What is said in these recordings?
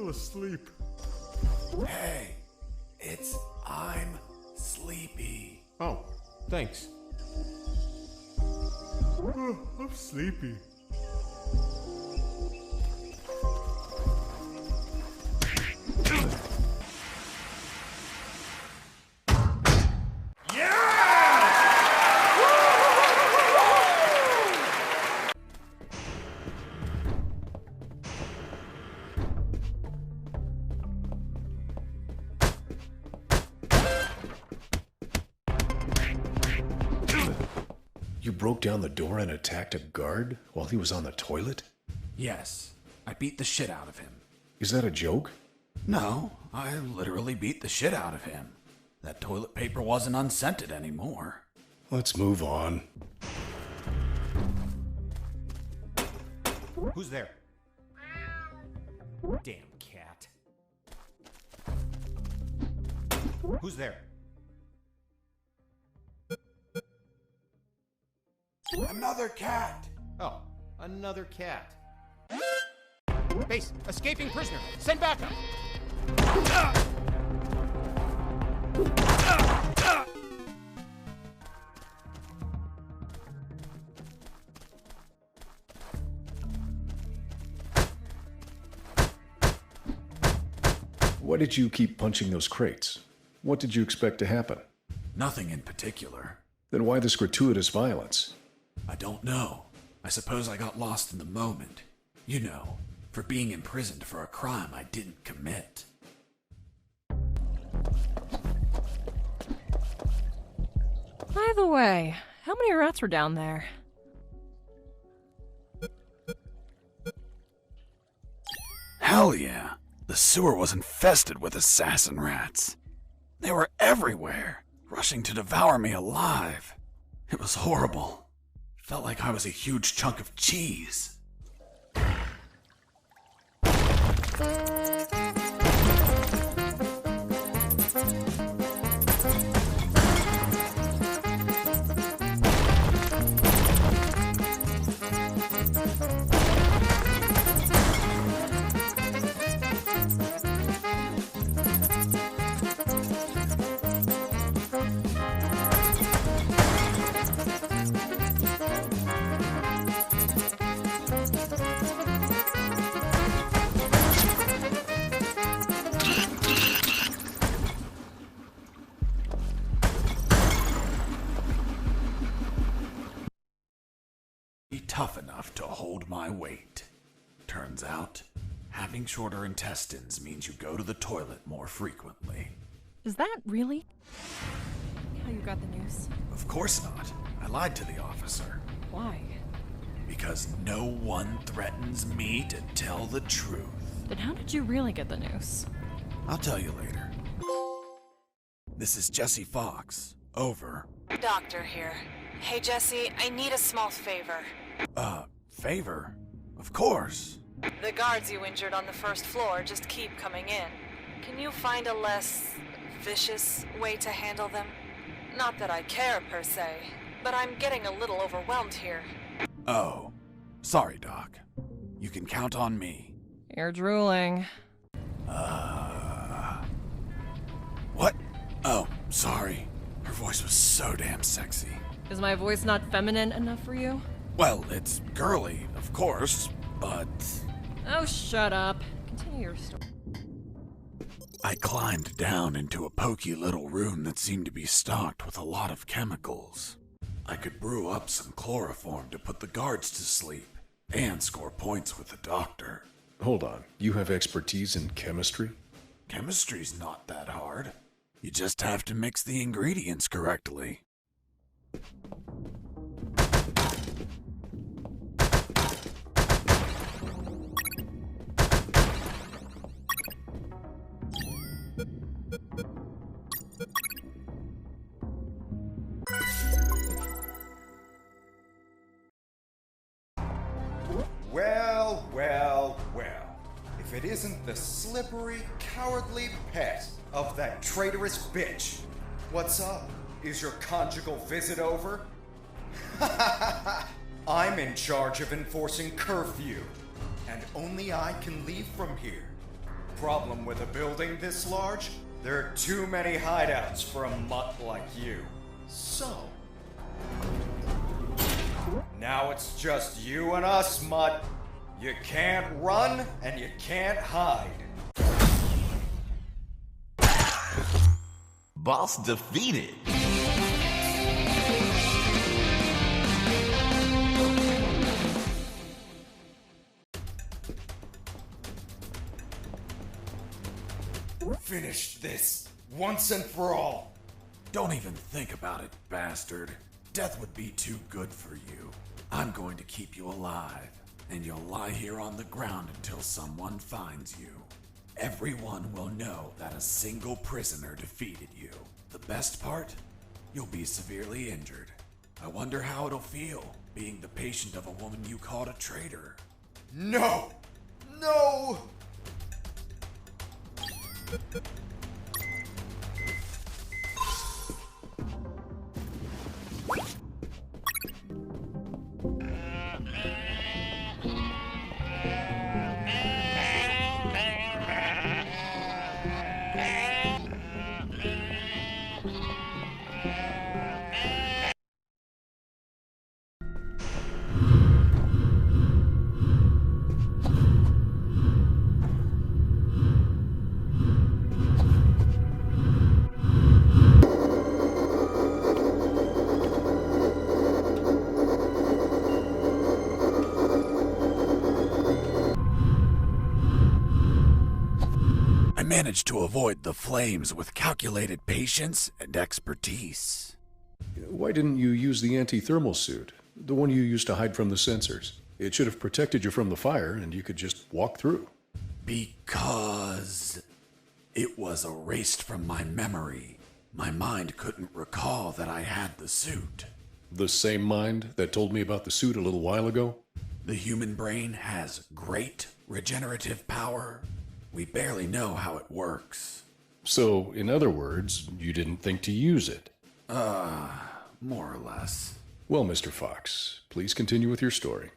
little asleep. Hey, I'm sleepy. Oh, thanks. I'm sleepy. You broke down the door and attacked a guard while he was on the toilet? Yes, I beat the shit out of him. Is that a joke? No, I literally beat the shit out of him. That toilet paper wasn't unscented anymore. Let's move on. Who's there? Damn cat. Who's there? Another cat! Oh, another cat. Base, escaping prisoner. Send backup. Why did you keep punching those crates? What did you expect to happen? Nothing in particular. Then why this gratuitous violence? I don't know. I suppose I got lost in the moment. You know, for being imprisoned for a crime I didn't commit. By the way, how many rats were down there? Hell yeah! The sewer was infested with assassin rats. They were everywhere, rushing to devour me alive. It was horrible. Felt like I was a huge chunk of cheese. Tough enough to hold my weight. Turns out, having shorter intestines means you go to the toilet more frequently. Is that really how you got the news? Of course not. I lied to the officer. Why? Because no one threatens me to tell the truth. Then how did you really get the news? I'll tell you later. This is Jesse Fox. Over. Doctor here. Hey Jesse, I need a small favor. Favor? Of course. The guards you injured on the first floor just keep coming in. Can you find a less vicious way to handle them? Not that I care per se, but I'm getting a little overwhelmed here. Oh, sorry, Doc. You can count on me. You're drooling. What? Oh, sorry. Her voice was so damn sexy. Is my voice not feminine enough for you? Well, it's girly, of course, but... Oh, shut up. Continue your story. I climbed down into a poky little room that seemed to be stocked with a lot of chemicals. I could brew up some chloroform to put the guards to sleep and score points with the doctor. Hold on, you have expertise in chemistry? Chemistry's not that hard. You just have to mix the ingredients correctly. Well, well, well. If it isn't the slippery, cowardly pet of that traitorous bitch. What's up? Is your conjugal visit over? I'm in charge of enforcing curfew, and only I can leave from here. problem with a building this large? There are too many hideouts for a mutt like you. So... now it's just you and us, mutt. You can't run and you can't hide. Boss defeated. Finish this once and for all. Don't even think about it, bastard. Death would be too good for you. I'm going to keep you alive, and you'll lie here on the ground until someone finds you. Everyone will know that a single prisoner defeated you. The best part? You'll be severely injured. I wonder how it'll feel, being the patient of a woman you called a traitor. No! No! I managed to avoid the flames with calculated patience and expertise. Why didn't you use the anti-thermal suit? The one you used to hide from the sensors. It should have protected you from the fire, and you could just walk through. Because it was erased from my memory. My mind couldn't recall that I had the suit. The same mind that told me about the suit a little while ago? The human brain has great regenerative power. We barely know how it works. So, in other words, you didn't think to use it? More or less. Well, Mr. Fox, please continue with your story.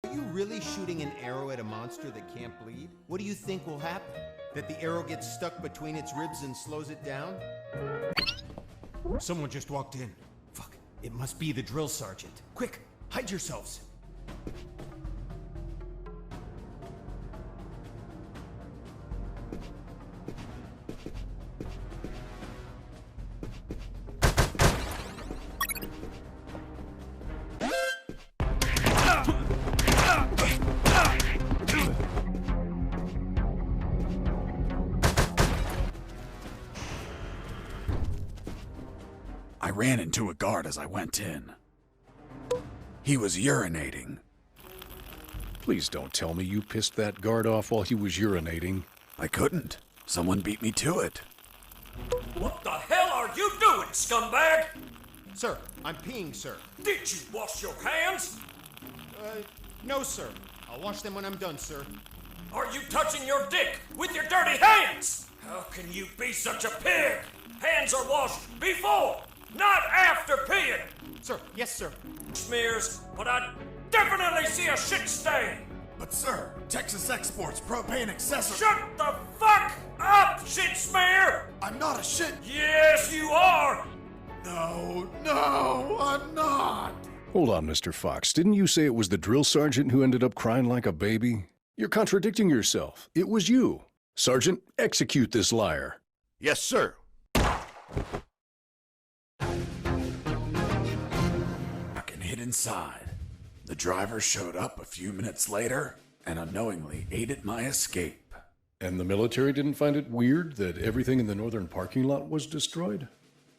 Are you really shooting an arrow at a monster that can't bleed? What do you think will happen? That the arrow gets stuck between its ribs and slows it down? Someone just walked in. Fuck, it must be the drill sergeant. Quick, hide yourselves. I ran into a guard as I went in. He was urinating. Please don't tell me you pissed that guard off while he was urinating. I couldn't. Someone beat me to it. What the hell are you doing, scumbag? Sir, I'm peeing, sir. Did you wash your hands? No, sir. I'll wash them when I'm done, sir. Are you touching your dick with your dirty hands? How can you be such a pig? Hands are washed before, not after peeing. Sir, yes, sir. Smears, but I definitely see a shit stain. But sir, Texas exports propane accessories. Shut the fuck up, shit smear! I'm not a shit. Yes, you are! No, I'm not. Hold on, Mr. Fox. Didn't you say it was the drill sergeant who ended up crying like a baby? You're contradicting yourself. It was you. Sergeant, execute this liar. Yes, sir. I can hid inside. The driver showed up a few minutes later and unknowingly aided my escape. And the military didn't find it weird that everything in the northern parking lot was destroyed?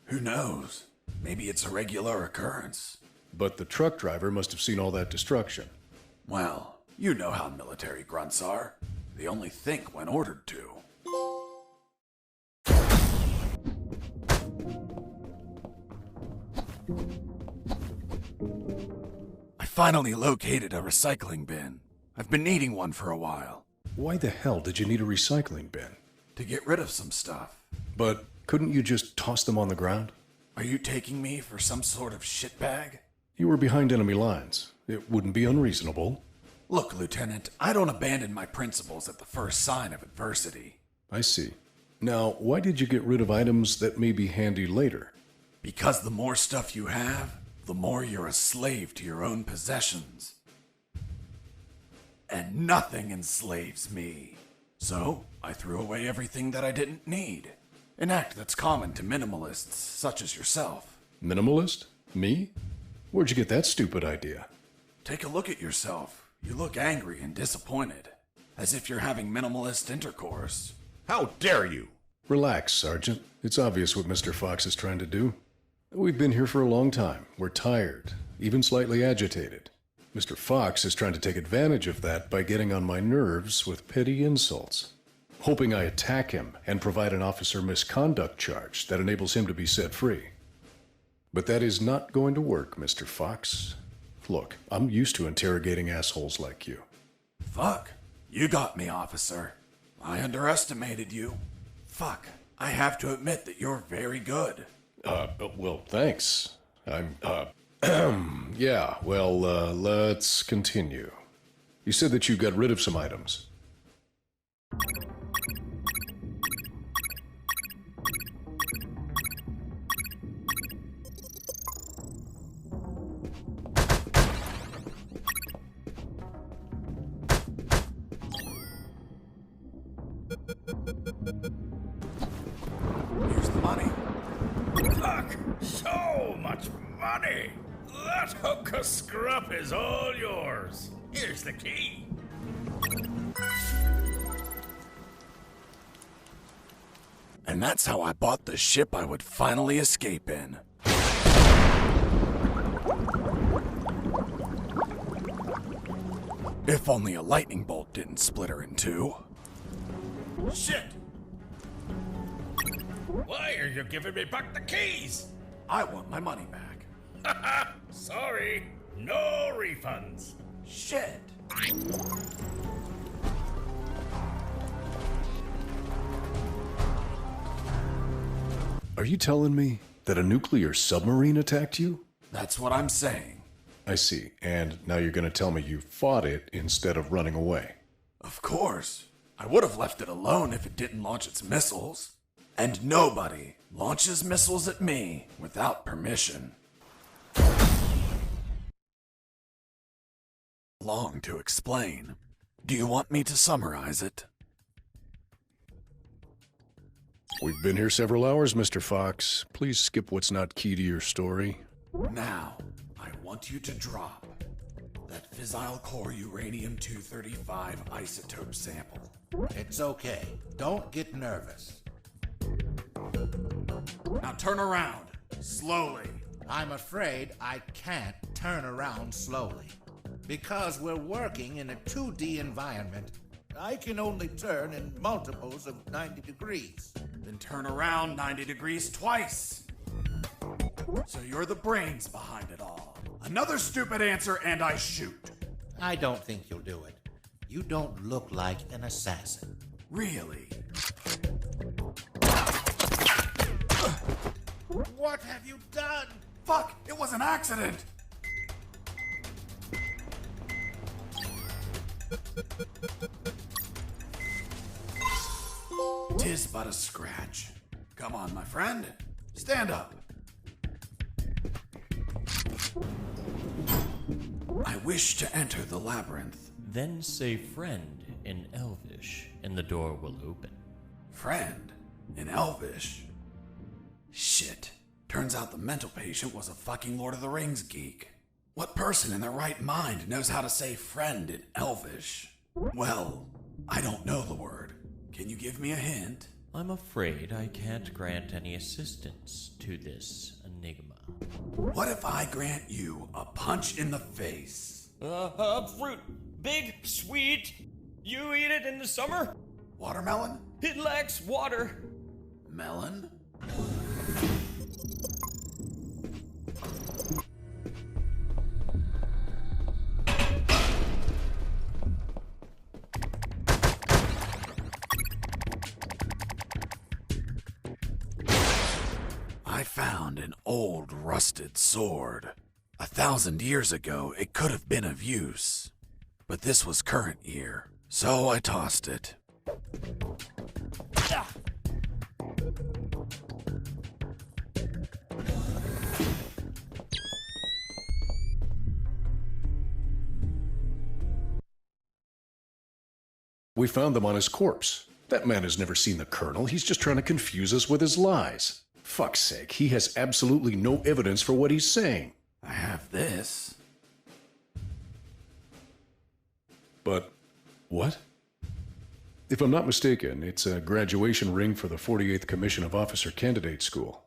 Who knows? Maybe it's a regular occurrence. But the truck driver must have seen all that destruction. Well, you know how military grunts are. They only think when ordered to. I finally located a recycling bin. I've been needing one for a while. Why the hell did you need a recycling bin? To get rid of some stuff. But couldn't you just toss them on the ground? Are you taking me for some sort of shitbag? You were behind enemy lines. It wouldn't be unreasonable. Look, Lieutenant, I don't abandon my principles at the first sign of adversity. I see. Now, why did you get rid of items that may be handy later? Because the more stuff you have, the more you're a slave to your own possessions. And nothing enslaves me. So, I threw away everything that I didn't need. An act that's common to minimalists such as yourself. Minimalist? Me? Where'd you get that stupid idea? Take a look at yourself. You look angry and disappointed. As if you're having minimalist intercourse. How dare you? Relax, Sergeant. It's obvious what Mr. Fox is trying to do. We've been here for a long time. We're tired, even slightly agitated. Mr. Fox is trying to take advantage of that by getting on my nerves with petty insults, hoping I attack him and provide an officer misconduct charge that enables him to be set free. But that is not going to work, Mr. Fox. Look, I'm used to interrogating assholes like you. Fuck. You got me, officer. I underestimated you. Fuck. I have to admit that you're very good. Well, thanks. Yeah, well, let's continue. You said that you got rid of some items. Here's the money. Fuck! So much money! That hook of scrup is all yours. Here's the key. And that's how I bought the ship I would finally escape in. If only a lightning bolt didn't split her in two. Shit! Why are you giving me back the keys? I want my money back. Haha! Sorry, no refunds. Shit! Are you telling me that a nuclear submarine attacked you? That's what I'm saying. I see. And now you're going to tell me you fought it instead of running away. Of course. I would have left it alone if it didn't launch its missiles. And nobody launches missiles at me without permission. Long to explain. Do you want me to summarize it? We've been here several hours, Mr. Fox. Please skip what's not key to your story. Now, I want you to drop that fissile core uranium-235 isotope sample. It's okay. Don't get nervous. Now turn around, slowly. I'm afraid I can't turn around slowly. Because we're working in a 2D environment, I can only turn in multiples of 90 degrees. Then turn around 90 degrees twice. So you're the brains behind it all. Another stupid answer and I shoot. I don't think you'll do it. You don't look like an assassin. Really? What have you done? Fuck, it was an accident. Tis but a scratch. Come on, my friend. Stand up. I wish to enter the labyrinth. Then say friend in Elvish, and the door will open. Friend? In Elvish? Shit. Turns out the mental patient was a fucking Lord of the Rings geek. What person in their right mind knows how to say friend in Elvish? Well, I don't know the word. Can you give me a hint? I'm afraid I can't grant any assistance to this enigma. What if I grant you a punch in the face? Fruit. Big, sweet. You eat it in the summer? Watermelon? It lacks water. Melon? I found an old rusted sword. 1,000 years ago, it could have been of use. But this was current year, so I tossed it. We found them on his corpse. That man has never seen the Colonel. He's just trying to confuse us with his lies. Fuck's sake, he has absolutely no evidence for what he's saying. I have this. But what? If I'm not mistaken, it's a graduation ring for the 48th Commission of Officer Candidate School.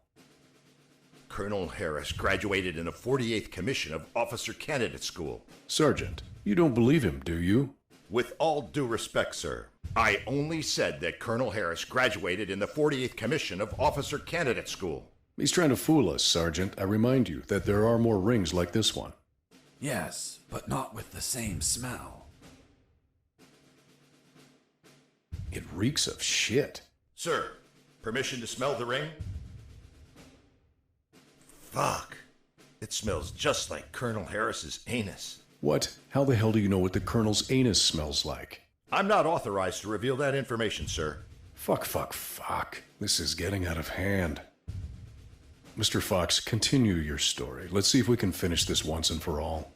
Colonel Harris graduated in the 48th Commission of Officer Candidate School. Sergeant, you don't believe him, do you? With all due respect, sir, I only said that Colonel Harris graduated in the 48th Commission of Officer Candidate School. He's trying to fool us, Sergeant. I remind you that there are more rings like this one. Yes, but not with the same smell. It reeks of shit. Sir, permission to smell the ring? Fuck. It smells just like Colonel Harris's anus. What? How the hell do you know what the Colonel's anus smells like? I'm not authorized to reveal that information, sir. Fuck. This is getting out of hand. Mr. Fox, continue your story. Let's see if we can finish this once and for all.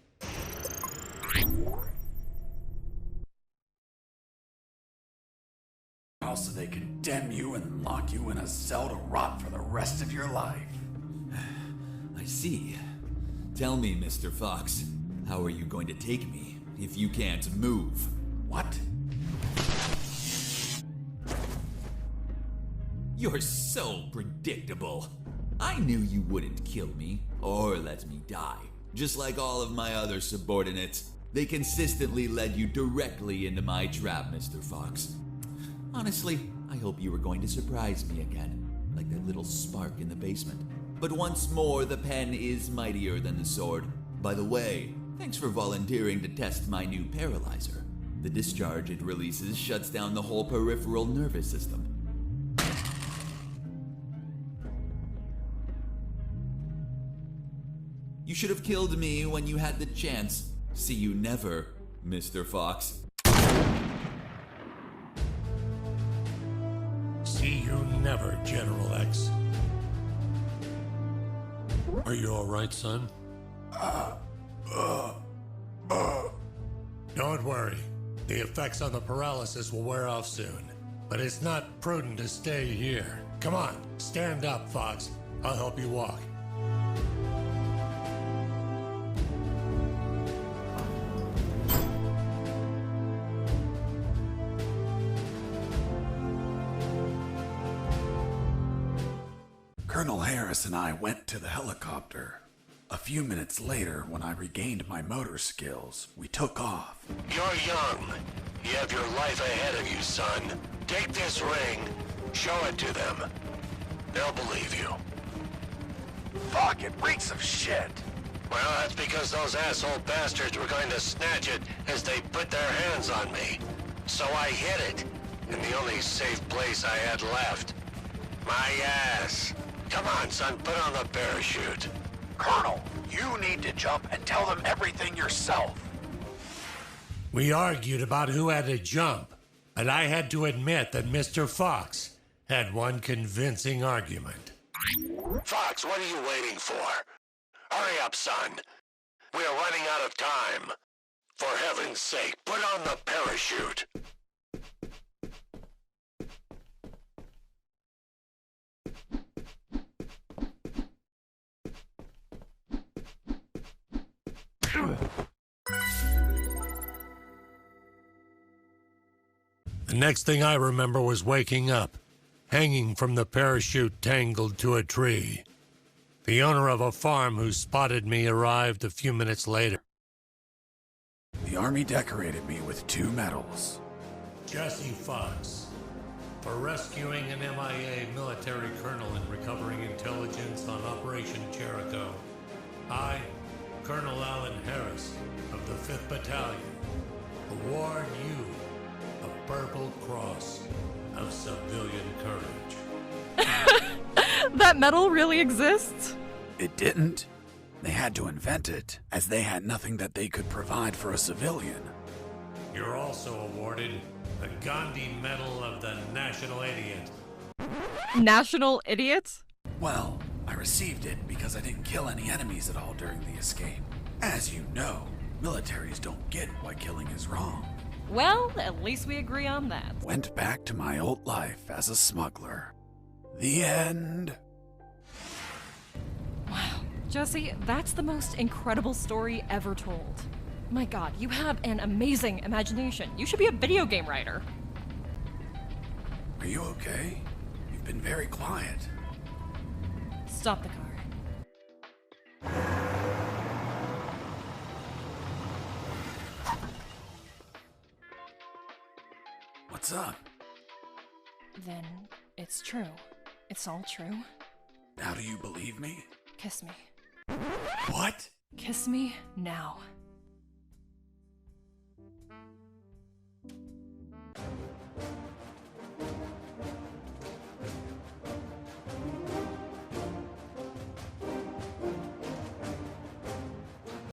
Also, they condemn you and lock you in a cell to rot for the rest of your life. I see. Tell me, Mr. Fox, how are you going to take me if you can't move? What? You're so predictable. I knew you wouldn't kill me or let me die. Just like all of my other subordinates, they consistently led you directly into my trap, Mr. Fox. Honestly, I hope you were going to surprise me again, like that little spark in the basement. But once more, the pen is mightier than the sword. By the way, thanks for volunteering to test my new paralyzer. The discharge it releases shuts down the whole peripheral nervous system. You should have killed me when you had the chance. See you never, Mr. Fox. See you never, General X. Are you all right, son? Don't worry. The effects on the paralysis will wear off soon. But it's not prudent to stay here. Come on, stand up, Fox. I'll help you walk. Colonel Harris and I went to the helicopter. A few minutes later, when I regained my motor skills, we took off. You're young. You have your life ahead of you, son. Take this ring. Show it to them. They'll believe you. Fuck, it reeks of shit. Well, that's because those asshole bastards were going to snatch it as they put their hands on me. So I hid it in the only safe place I had left. My ass. Come on, son, put on the parachute. Colonel, you need to jump and tell them everything yourself. We argued about who had to jump, and I had to admit that Mr. Fox had one convincing argument. Fox, what are you waiting for? Hurry up, son. We are running out of time. For heaven's sake, put on the parachute. The next thing I remember was waking up, hanging from the parachute tangled to a tree. The owner of a farm who spotted me arrived a few minutes later. The Army decorated me with 2 medals. Jesse Fox, for rescuing an MIA military colonel and recovering intelligence on Operation Jericho. I, Colonel Alan Harris of the 5th Battalion, award you a Purple Cross of Civilian Courage. That metal really exists? It didn't. They had to invent it, as they had nothing that they could provide for a civilian. You're also awarded the Gandhi Medal of the National Idiot. National Idiot? Well, I received it because I didn't kill any enemies at all during the escape. As you know, militaries don't get why killing is wrong. Well, at least we agree on that. Went back to my old life as a smuggler. The end. Wow. Jesse, that's the most incredible story ever told. My god, you have an amazing imagination. You should be a video game writer. Are you okay? You've been very quiet. Stop the car. What's up? Then it's true. It's all true. Now do you believe me? Kiss me. What? Kiss me now.